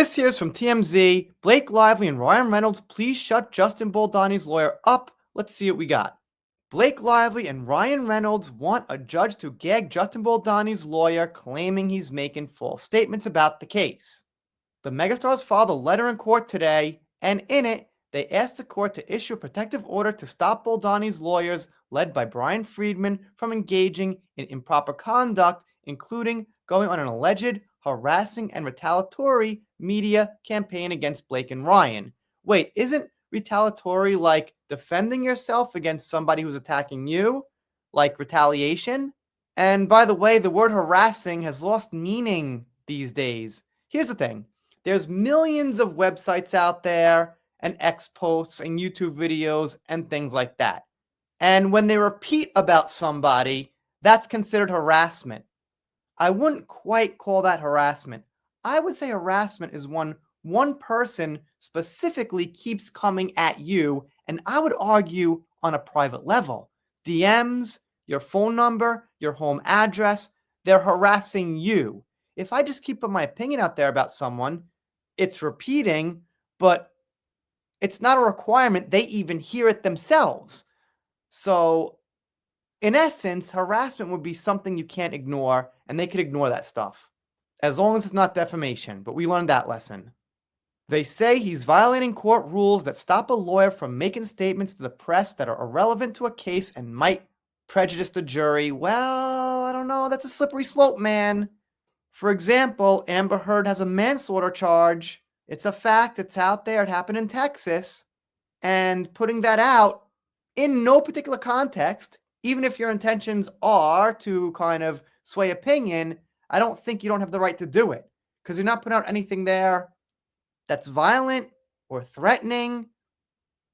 This here's from TMZ. Blake Lively and Ryan Reynolds, please shut Justin Baldoni's lawyer up. Let's see what we got. Blake Lively and Ryan Reynolds want a judge to gag Justin Baldoni's lawyer, claiming he's making false statements about the case. The megastars filed a letter in court today, and in it, they asked the court to issue a protective order to stop Baldoni's lawyers, led by Brian Friedman, from engaging in improper conduct, including going on an alleged harassing and retaliatory media campaign against Blake and Ryan. Wait, isn't retaliatory like defending yourself against somebody who's attacking you? Like retaliation? And by the way, the word harassing has lost meaning these days. Here's the thing. There's millions of websites out there and X posts and YouTube videos and things like that. And when they repeat about somebody, that's considered harassment. I wouldn't quite call that harassment. I would say harassment is when one person specifically keeps coming at you, and I would argue on a private level. DMs, your phone number, your home address, they're harassing you. If I just keep putting my opinion out there about someone, it's repeating, but it's not a requirement they even hear it themselves. So, in essence, harassment would be something you can't ignore, and they could ignore that stuff. As long as it's not defamation, but we learned that lesson. They say he's violating court rules that stop a lawyer from making statements to the press that are irrelevant to a case and might prejudice the jury. Well, I don't know. That's a slippery slope, man. For example, Amber Heard has a manslaughter charge. It's a fact. It's out there. It happened in Texas. And putting that out in no particular context, even if your intentions are to kind of sway opinion, I don't think you don't have the right to do it because you're not putting out anything there that's violent or threatening.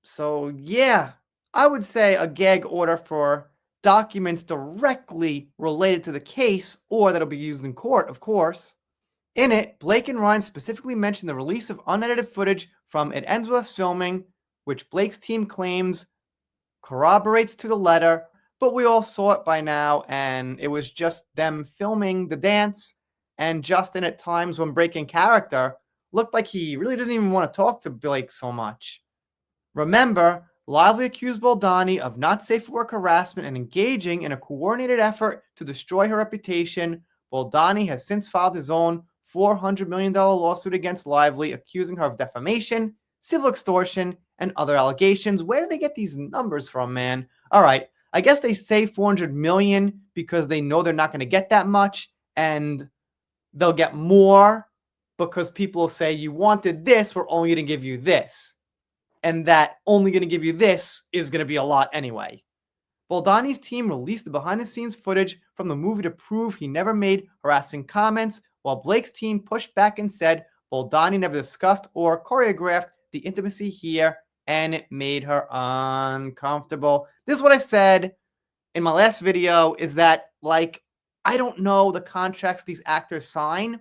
So, yeah, I would say a gag order for documents directly related to the case or that'll be used in court, of course. In it, Blake and Ryan specifically mentioned the release of unedited footage from It Ends With Us filming, which Blake's team claims corroborates to the letter, but we all saw it by now, and it was just them filming the dance, and Justin at times when breaking character looked like he really doesn't even want to talk to Blake so much. Remember, Lively accused Baldoni of not safe for work harassment and engaging in a coordinated effort to destroy her reputation. Baldoni has since filed his own $400 million lawsuit against Lively, accusing her of defamation, civil extortion, and other allegations. Where do they get these numbers from, man? All right, I guess they say 400 million because they know they're not going to get that much, and they'll get more because people will say, you wanted this, we're only going to give you this. And that only going to give you this is going to be a lot anyway. Baldoni's team released the behind-the-scenes footage from the movie to prove he never made harassing comments, while Blake's team pushed back and said Baldoni never discussed or choreographed the intimacy here, and it made her uncomfortable. This is what I said in my last video, is that, like, I don't know the contracts these actors sign,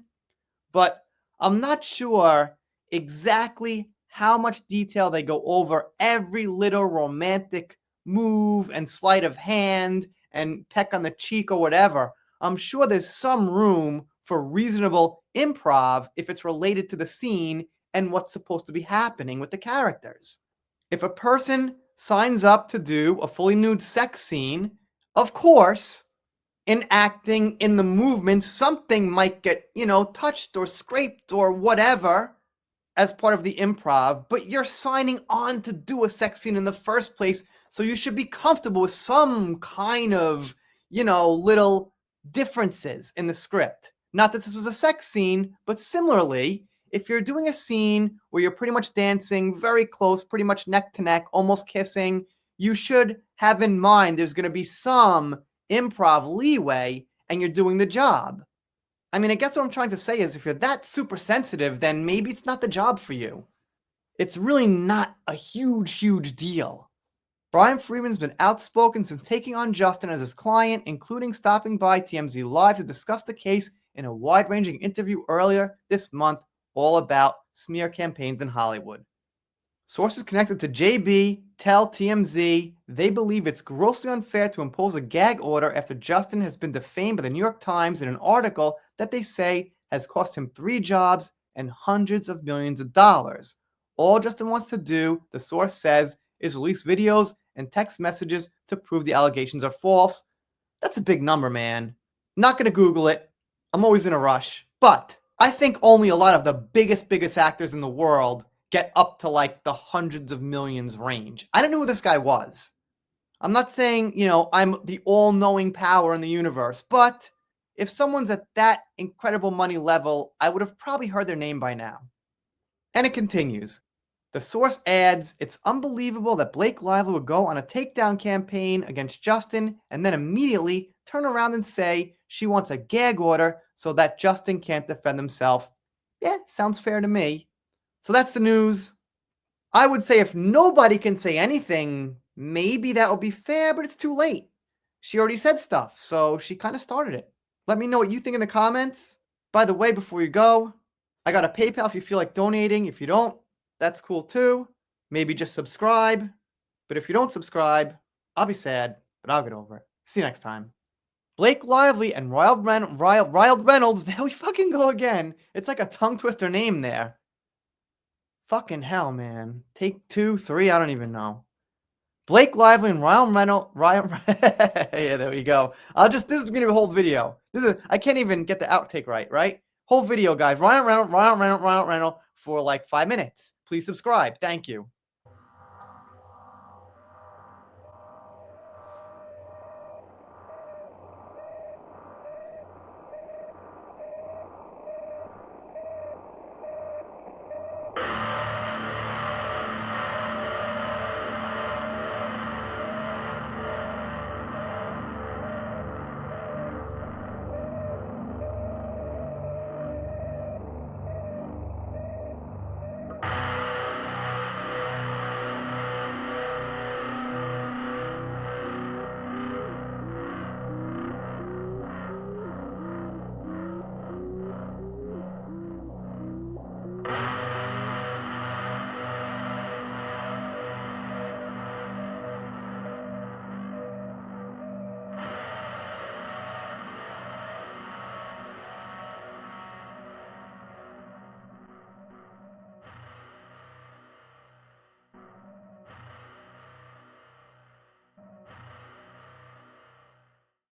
but I'm not sure exactly how much detail they go over every little romantic move and sleight of hand and peck on the cheek or whatever. I'm sure there's some room for reasonable improv if it's related to the scene and what's supposed to be happening with the characters. If a person signs up to do a fully nude sex scene, of course, in acting, in the movement, something might get, touched or scraped or whatever as part of the improv, but you're signing on to do a sex scene in the first place, so you should be comfortable with some kind of, little differences in the script. Not that this was a sex scene, but similarly, if you're doing a scene where you're pretty much dancing very close, pretty much neck to neck, almost kissing, you should have in mind there's going to be some improv leeway and you're doing the job. I mean, I guess what I'm trying to say is if you're that super sensitive, then maybe it's not the job for you. It's really not a huge deal. Brian Friedman's been outspoken since taking on Justin as his client, including stopping by TMZ Live to discuss the case in a wide-ranging interview earlier this month, all about smear campaigns in Hollywood. Sources connected to JB tell TMZ they believe it's grossly unfair to impose a gag order after Justin has been defamed by the New York Times in an article that they say has cost him 3 jobs and hundreds of millions of dollars. All Justin wants to do, the source says, is release videos and text messages to prove the allegations are false. That's a big number, man. Not gonna Google it. I'm always in a rush. But I think only a lot of the biggest actors in the world get up to like the hundreds of millions range. I don't know who this guy was. I'm not saying, I'm the all-knowing power in the universe, but if someone's at that incredible money level, I would have probably heard their name by now. And it continues. The source adds, it's unbelievable that Blake Lively would go on a takedown campaign against Justin and then immediately turn around and say she wants a gag order so that Justin can't defend himself. Yeah, sounds fair to me. So that's the news. I would say if nobody can say anything, maybe that would be fair, but it's too late. She already said stuff, so she kind of started it. Let me know what you think in the comments. By the way, before you go, I got a PayPal if you feel like donating. If you don't, that's cool too. Maybe just subscribe. But if you don't subscribe, I'll be sad, but I'll get over it. See you next time. Blake Lively and Riled Reynolds. There we fucking go again. It's like a tongue twister name there. Fucking hell, man. Take 2, 3, I don't even know. Blake Lively and Ryan Reynolds. Yeah, there we go. This is gonna be a whole video. I can't even get the outtake right? Whole video, guys. Ryan Reynolds for like 5 minutes. Please subscribe. Thank you.